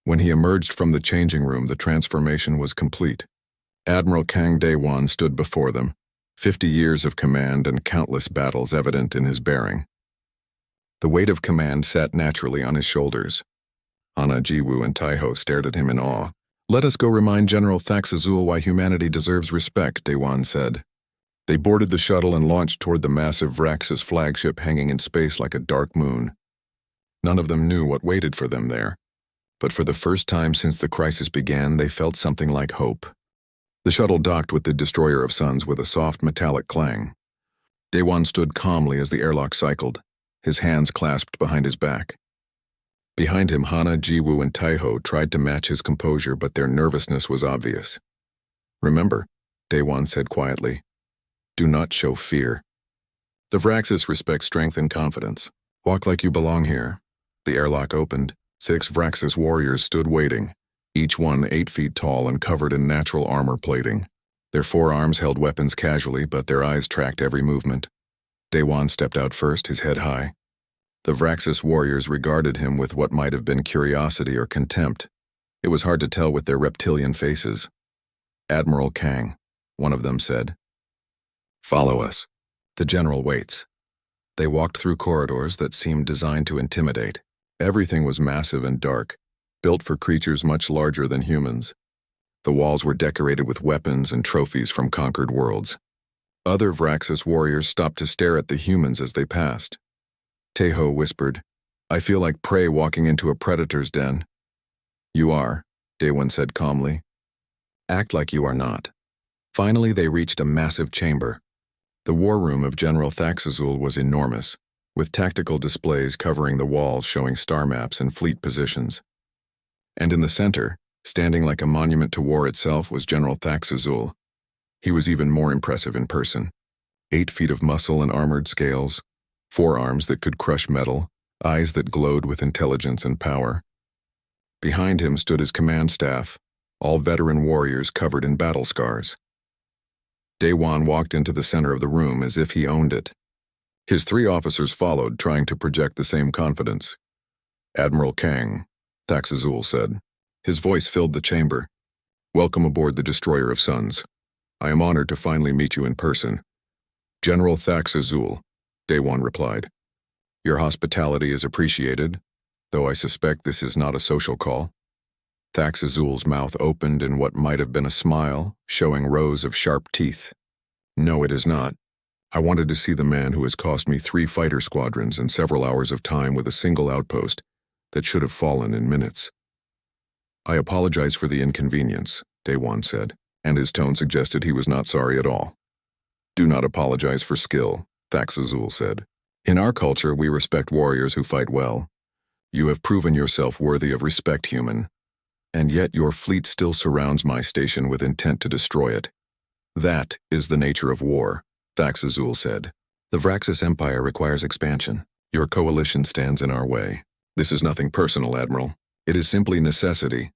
When he emerged from the changing room, the transformation was complete. Admiral Kang Day One stood before them, 50 years of command and countless battles evident in his bearing. The weight of command sat naturally on his shoulders. Hana, Jiwoo, and Taiho stared at him in awe. "Let us go remind General Thax Azul why humanity deserves respect," Day One said. They boarded the shuttle and launched toward the massive Vraxis flagship hanging in space like a dark moon. None of them knew what waited for them there, but for the first time since the crisis began, they felt something like hope. The shuttle docked with the Destroyer of Suns with a soft metallic clang. Day One stood calmly as the airlock cycled, his hands clasped behind his back. Behind him, Hana, Jiwoo, and Taiho tried to match his composure, but their nervousness was obvious. "Remember," Day One said quietly, "do not show fear. The Vraxis respect strength and confidence. Walk like you belong here." The airlock opened. 6 Vraxis warriors stood waiting, each one 8 feet tall and covered in natural armor plating. Their forearms held weapons casually, but their eyes tracked every movement. Day One stepped out first, his head high. The Vraxis warriors regarded him with what might have been curiosity or contempt. It was hard to tell with their reptilian faces. "Admiral Kang," one of them said. "Follow us. The general waits." They walked through corridors that seemed designed to intimidate. Everything was massive and dark, built for creatures much larger than humans. The walls were decorated with weapons and trophies from conquered worlds. Other Vraxis warriors stopped to stare at the humans as they passed. Taiho whispered, "I feel like prey walking into a predator's den." "You are," Day One said calmly. "Act like you are not." Finally, they reached a massive chamber. The war room of General Thaxazul was enormous, with tactical displays covering the walls showing star maps and fleet positions. And in the center, standing like a monument to war itself, was General Thaxazul. He was even more impressive in person. 8 feet of muscle and armored scales, forearms that could crush metal, eyes that glowed with intelligence and power. Behind him stood his command staff, all veteran warriors covered in battle scars. Day One walked into the center of the room as if he owned it. His 3 officers followed, trying to project the same confidence. "Admiral Kang," Thaxazul said. His voice filled the chamber. "Welcome aboard the Destroyer of Suns. I am honored to finally meet you in person." "General Thaxazul," Day One replied. "Your hospitality is appreciated, though I suspect this is not a social call." Thaxazul's mouth opened in what might have been a smile, showing rows of sharp teeth. "No, it is not. I wanted to see the man who has cost me 3 fighter squadrons and several hours of time with a single outpost that should have fallen in minutes." "I apologize for the inconvenience," Day One said, and his tone suggested he was not sorry at all. "Do not apologize for skill," Thaxazul said. "In our culture, we respect warriors who fight well. You have proven yourself worthy of respect, human. And yet your fleet still surrounds my station with intent to destroy it. That is the nature of war," Thaxazul said. "The Vraxis Empire requires expansion. Your coalition stands in our way. This is nothing personal, Admiral. It is simply necessity."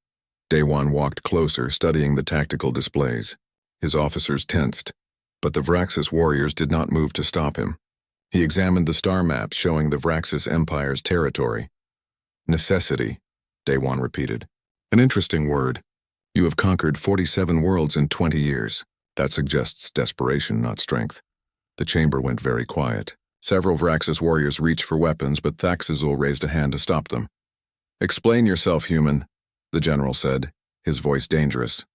Day One walked closer, studying the tactical displays. His officers tensed, but the Vraxis warriors did not move to stop him. He examined the star maps showing the Vraxis Empire's territory. "Necessity," Day One repeated. "An interesting word. You have conquered 47 worlds in 20 years. That suggests desperation, not strength." The chamber went very quiet. Several Vraxis warriors reached for weapons, but Thaxazul raised a hand to stop them. "Explain yourself, human," the general said, his voice dangerous.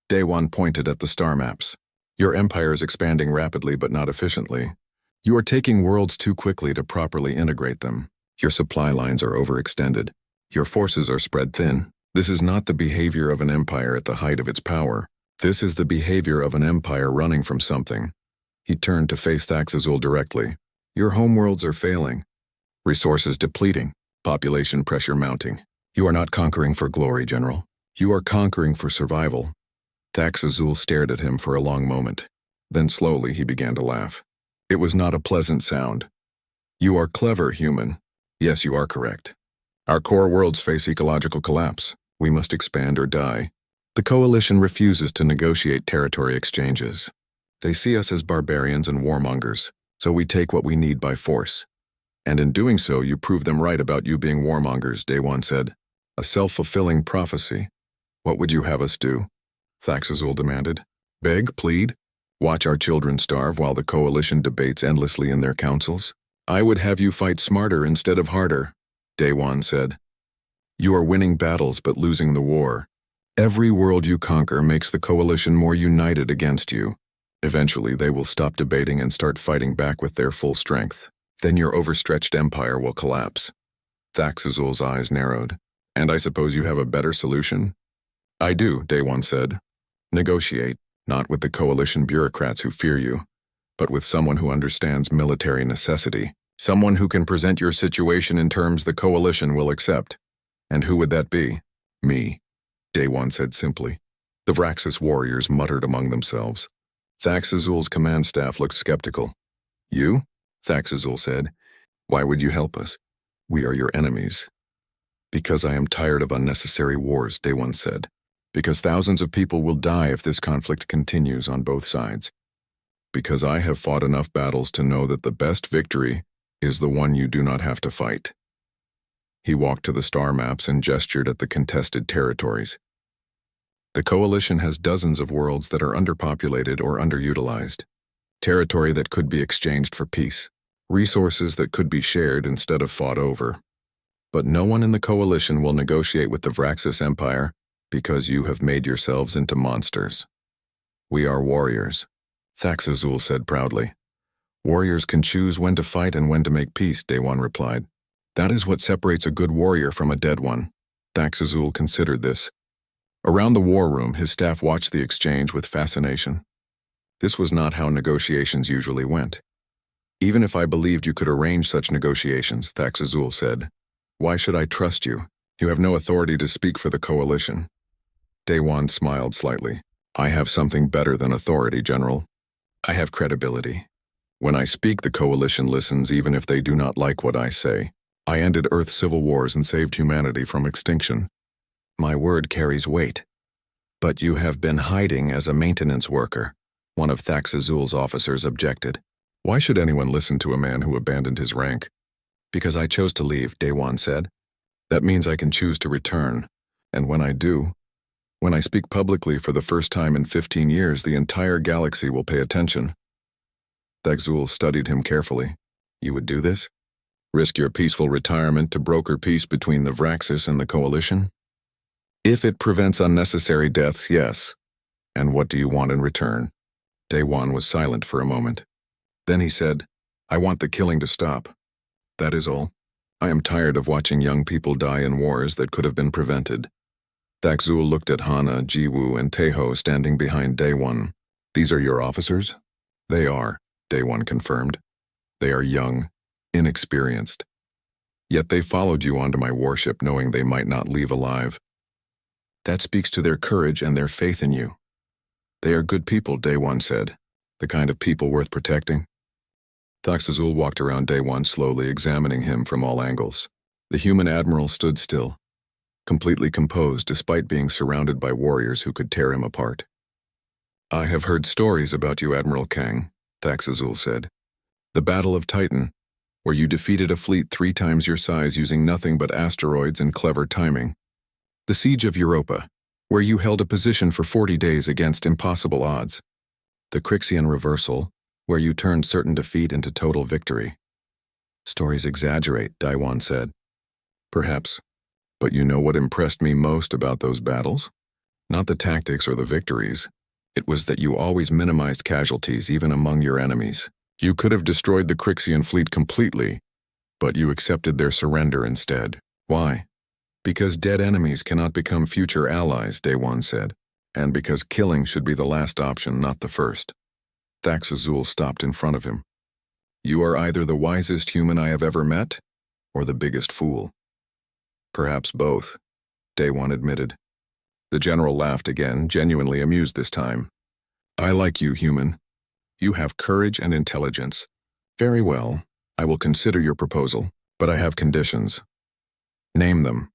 Day One pointed at the star maps. "Your empire is expanding rapidly but not efficiently. You are taking worlds too quickly to properly integrate them. Your supply lines are overextended. Your forces are spread thin. This is not the behavior of an empire at the height of its power. This is the behavior of an empire running from something." He turned to face Thaxazul directly. "Your homeworlds are failing. Resources depleting. Population pressure mounting. You are not conquering for glory, General. You are conquering for survival. Thax Azul stared at him for a long moment. Then slowly he began to laugh. It was not a pleasant sound. You are clever, human. Yes, you are correct. Our core worlds face ecological collapse. We must expand or die. The Coalition refuses to negotiate territory exchanges. They see us as barbarians and warmongers, so we take what we need by force. And in doing so, you prove them right about you being warmongers, Day One said. A self-fulfilling prophecy. What would you have us do? Thax Azul demanded. Beg, plead? Watch our children starve while the Coalition debates endlessly in their councils? I would have you fight smarter instead of harder, Day One said. You are winning battles but losing the war. Every world you conquer makes the Coalition more united against you. Eventually, they will stop debating and start fighting back with their full strength. Then your overstretched empire will collapse. Thax Azul's eyes narrowed. And I suppose you have a better solution? I do, Day One said. Negotiate, not with the Coalition bureaucrats who fear you, but with someone who understands military necessity. Someone who can present your situation in terms the Coalition will accept. And who would that be? Me, Day One said simply. The Vraxis warriors muttered among themselves. Thax Azul's command staff looked skeptical. You? Thax Azul said. Why would you help us? We are your enemies. Because I am tired of unnecessary wars, Day One said. Because thousands of people will die if this conflict continues on both sides. Because I have fought enough battles to know that the best victory is the one you do not have to fight. He walked to the star maps and gestured at the contested territories. The Coalition has dozens of worlds that are underpopulated or underutilized. Territory that could be exchanged for peace. Resources that could be shared instead of fought over. But no one in the Coalition will negotiate with the Vraxis Empire because you have made yourselves into monsters. We are warriors, Thax Azul said proudly. Warriors can choose when to fight and when to make peace, Day One replied. That is what separates a good warrior from a dead one. Thax Azul considered this. Around the war room, his staff watched the exchange with fascination. This was not how negotiations usually went. Even if I believed you could arrange such negotiations, Thax Azul said, why should I trust you? You have no authority to speak for the Coalition. Day One smiled slightly. I have something better than authority, General. I have credibility. When I speak, the Coalition listens even if they do not like what I say. I ended Earth's civil wars and saved humanity from extinction. My word carries weight. But you have been hiding as a maintenance worker, one of Thax Azul's officers objected. Why should anyone listen to a man who abandoned his rank? Because I chose to leave, Day One said. That means I can choose to return. And when I do, when I speak publicly for the first time in 15 years, the entire galaxy will pay attention. Thax Azul studied him carefully. You would do this? Risk your peaceful retirement to broker peace between the Vraxis and the Coalition? If it prevents unnecessary deaths, yes. And what do you want in return? Day One was silent for a moment. Then he said, I want the killing to stop. That is all. I am tired of watching young people die in wars that could have been prevented. Thax Azul looked at Hana, Jiwoo, and Taeho standing behind Day One. These are your officers? They are, Day One confirmed. They are young, inexperienced. Yet they followed you onto my warship knowing they might not leave alive. That speaks to their courage and their faith in you. They are good people, Day One said. The kind of people worth protecting. Thax Azul walked around Day One slowly, examining him from all angles. The human admiral stood still, completely composed despite being surrounded by warriors who could tear him apart. I have heard stories about you, Admiral Kang, Thax Azul said. The Battle of Titan, where you defeated a fleet 3 times your size using nothing but asteroids and clever timing. The Siege of Europa, where you held a position for 40 days against impossible odds. The Crixian Reversal, where you turned certain defeat into total victory. Stories exaggerate, Day One said. Perhaps. But you know what impressed me most about those battles? Not the tactics or the victories. It was that you always minimized casualties even among your enemies. You could have destroyed the Crixian fleet completely, but you accepted their surrender instead. Why? Because dead enemies cannot become future allies, Day One said, and because killing should be the last option, not the first. Thax Azul stopped in front of him. You are either the wisest human I have ever met, or the biggest fool. Perhaps both, Day-One admitted. The general laughed again, genuinely amused this time. I like you, human. You have courage and intelligence. Very well, I will consider your proposal, but I have conditions. Name them.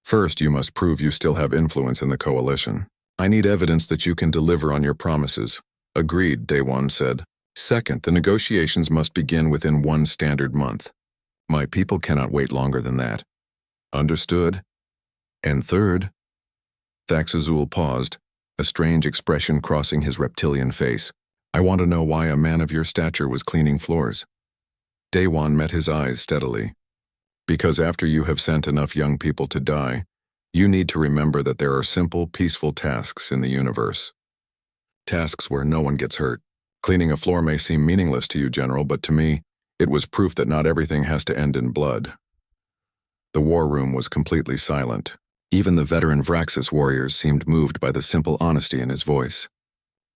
First, you must prove you still have influence in the coalition. I need evidence that you can deliver on your promises. Agreed, Day-One said. Second, the negotiations must begin within 1 standard month. My people cannot wait longer than that. Understood? And third, Thaxazul paused, a strange expression crossing his reptilian face. I want to know why a man of your stature was cleaning floors. Day-One met his eyes steadily. Because after you have sent enough young people to die, you need to remember that there are simple, peaceful tasks in the universe. Tasks where no one gets hurt. Cleaning a floor may seem meaningless to you, General, but to me, it was proof that not everything has to end in blood. The war room was completely silent. Even the veteran Vraxis warriors seemed moved by the simple honesty in his voice.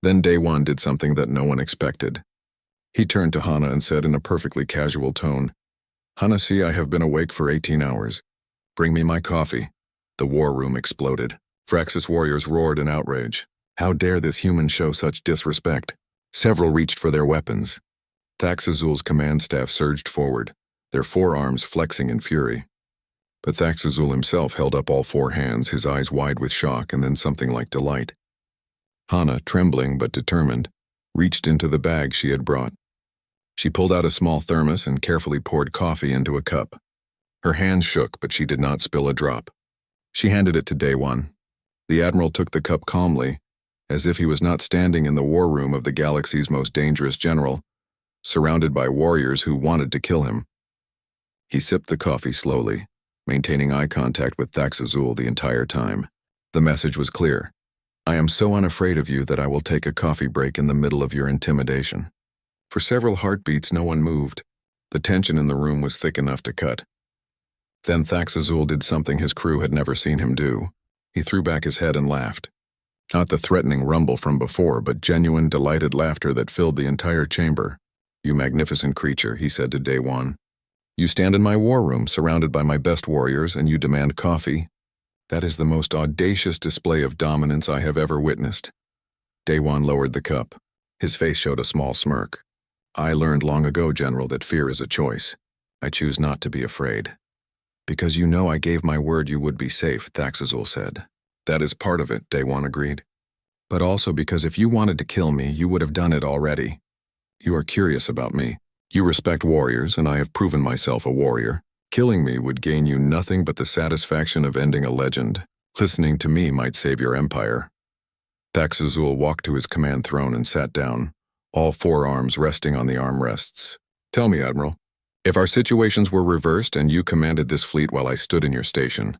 Then Day-One did something that no one expected. He turned to Hana and said in a perfectly casual tone, Hana, see, I have been awake for 18 hours. Bring me my coffee. The war room exploded. Vraxis warriors roared in outrage. How dare this human show such disrespect? Several reached for their weapons. Thaxazul's command staff surged forward, their forearms flexing in fury. But Thaxazul himself held up all 4 hands, his eyes wide with shock and then something like delight. Hana, trembling but determined, reached into the bag she had brought. She pulled out a small thermos and carefully poured coffee into a cup. Her hands shook, but she did not spill a drop. She handed it to Day-One. The Admiral took the cup calmly, as if he was not standing in the war room of the galaxy's most dangerous general, surrounded by warriors who wanted to kill him. He sipped the coffee slowly, maintaining eye contact with Thaxazul the entire time. The message was clear. I am so unafraid of you that I will take a coffee break in the middle of your intimidation. For several heartbeats, no one moved. The tension in the room was thick enough to cut. Then Thaxazul did something his crew had never seen him do. He threw back his head and laughed. Not the threatening rumble from before, but genuine, delighted laughter that filled the entire chamber. You magnificent creature, he said to Day-One. You stand in my war room, surrounded by my best warriors, and you demand coffee. That is the most audacious display of dominance I have ever witnessed. Day-One lowered the cup. His face showed a small smirk. I learned long ago, General, that fear is a choice. I choose not to be afraid. Because you know I gave my word you would be safe, Thaxazul said. That is part of it, Day-One agreed. But also because if you wanted to kill me, you would have done it already. You are curious about me. You respect warriors, and I have proven myself a warrior. Killing me would gain you nothing but the satisfaction of ending a legend. Listening to me might save your empire. Thaxazul walked to his command throne and sat down, all 4 arms resting on the armrests. Tell me, Admiral, if our situations were reversed and you commanded this fleet while I stood in your station,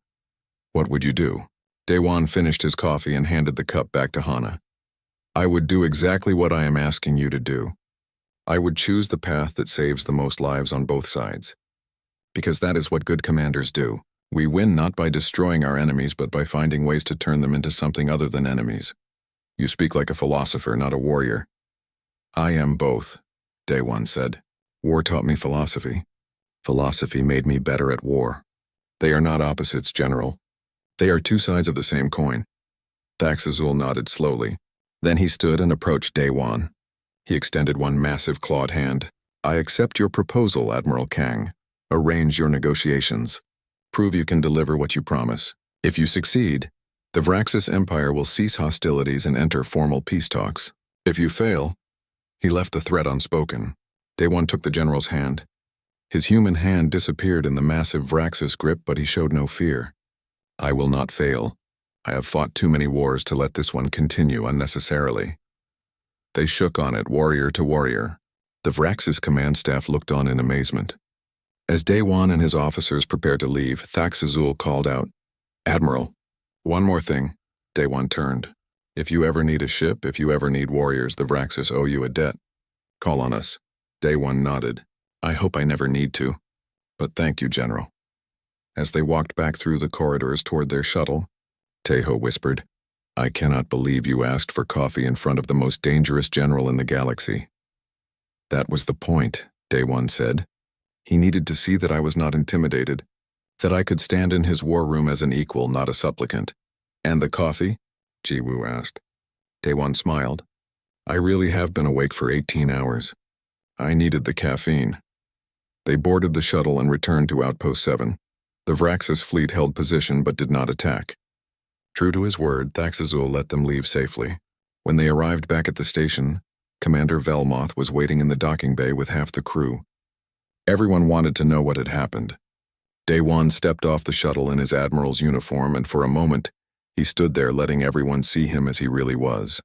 what would you do? Day-One finished his coffee and handed the cup back to Hana. I would do exactly what I am asking you to do. I would choose the path that saves the most lives on both sides. Because that is what good commanders do. We win not by destroying our enemies, but by finding ways to turn them into something other than enemies. You speak like a philosopher, not a warrior. I am both, Day-One said. War taught me philosophy. Philosophy made me better at war. They are not opposites, General. They are 2 sides of the same coin. Thaxazul nodded slowly. Then he stood and approached Day-One. He extended one massive clawed hand. I accept your proposal, Admiral Kang. Arrange your negotiations. Prove you can deliver what you promise. If you succeed, the Vraxis Empire will cease hostilities and enter formal peace talks. If you fail, he left the threat unspoken. Day-One took the general's hand. His human hand disappeared in the massive Vraxis grip, but he showed no fear. I will not fail. I have fought too many wars to let this one continue unnecessarily. They shook on it, warrior to warrior. The Vraxis command staff looked on in amazement. As Day-One and his officers prepared to leave, Thaxazul called out, Admiral, one more thing. Day-One turned. If you ever need a ship, if you ever need warriors, the Vraxis owe you a debt. Call on us. Day-One nodded. I hope I never need to. But thank you, General. As they walked back through the corridors toward their shuttle, Tejo whispered, I cannot believe you asked for coffee in front of the most dangerous general in the galaxy. That was the point, Day-One said. He needed to see that I was not intimidated. That I could stand in his war room as an equal, not a supplicant. And the coffee? Jiwoo asked. Daewon smiled. I really have been awake for 18 hours. I needed the caffeine. They boarded the shuttle and returned to Outpost 7. The Vraxis fleet held position but did not attack. True to his word, Thaxazul let them leave safely. When they arrived back at the station, Commander Velmoth was waiting in the docking bay with half the crew. Everyone wanted to know what had happened. Daewon stepped off the shuttle in his admiral's uniform, and for a moment, he stood there letting everyone see him as he really was.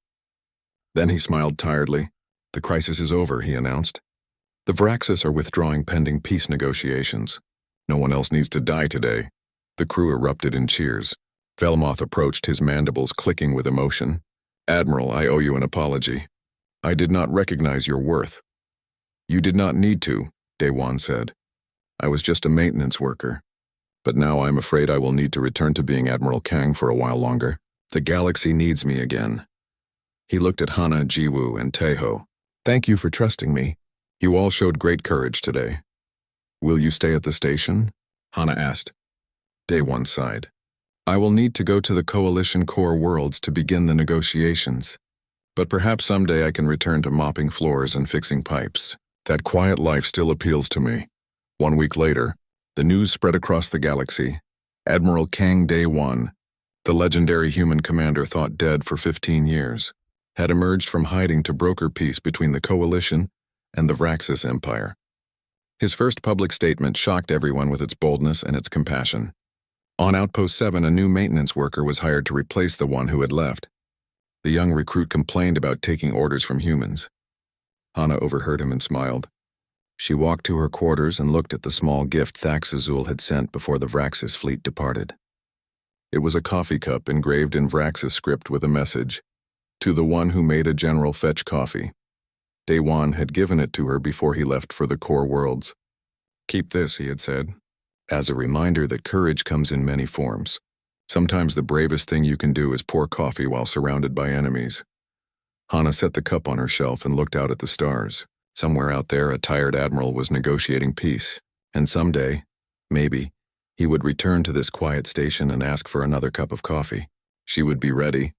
Then he smiled tiredly. The crisis is over, he announced. The Vraxis are withdrawing pending peace negotiations. No one else needs to die today. The crew erupted in cheers. Velmoth approached, his mandibles clicking with emotion. Admiral, I owe you an apology. I did not recognize your worth. You did not need to, Daewon said. I was just a maintenance worker. But now I'm afraid I will need to return to being Admiral Kang for a while longer. The galaxy needs me again. He looked at Hana, Jiwoo, and Taeho. Thank you for trusting me. You all showed great courage today. Will you stay at the station? Hana asked. Daewon sighed. I will need to go to the Coalition core worlds to begin the negotiations. But perhaps someday I can return to mopping floors and fixing pipes. That quiet life still appeals to me. 1 week later, the news spread across the galaxy. Admiral Kang Daewon, the legendary human commander thought dead for 15 years, had emerged from hiding to broker peace between the Coalition and the Vraxis Empire. His first public statement shocked everyone with its boldness and its compassion. On Outpost 7, a new maintenance worker was hired to replace the one who had left. The young recruit complained about taking orders from humans. Hana overheard him and smiled. She walked to her quarters and looked at the small gift Thaxazul had sent before the Vraxis fleet departed. It was a coffee cup engraved in Vraxis script with a message, "To the one who made a general fetch coffee." Daewon had given it to her before he left for the core worlds. Keep this, he had said, as a reminder that courage comes in many forms. Sometimes the bravest thing you can do is pour coffee while surrounded by enemies. Hana set the cup on her shelf and looked out at the stars. Somewhere out there, a tired admiral was negotiating peace. And someday, maybe, he would return to this quiet station and ask for another cup of coffee. She would be ready.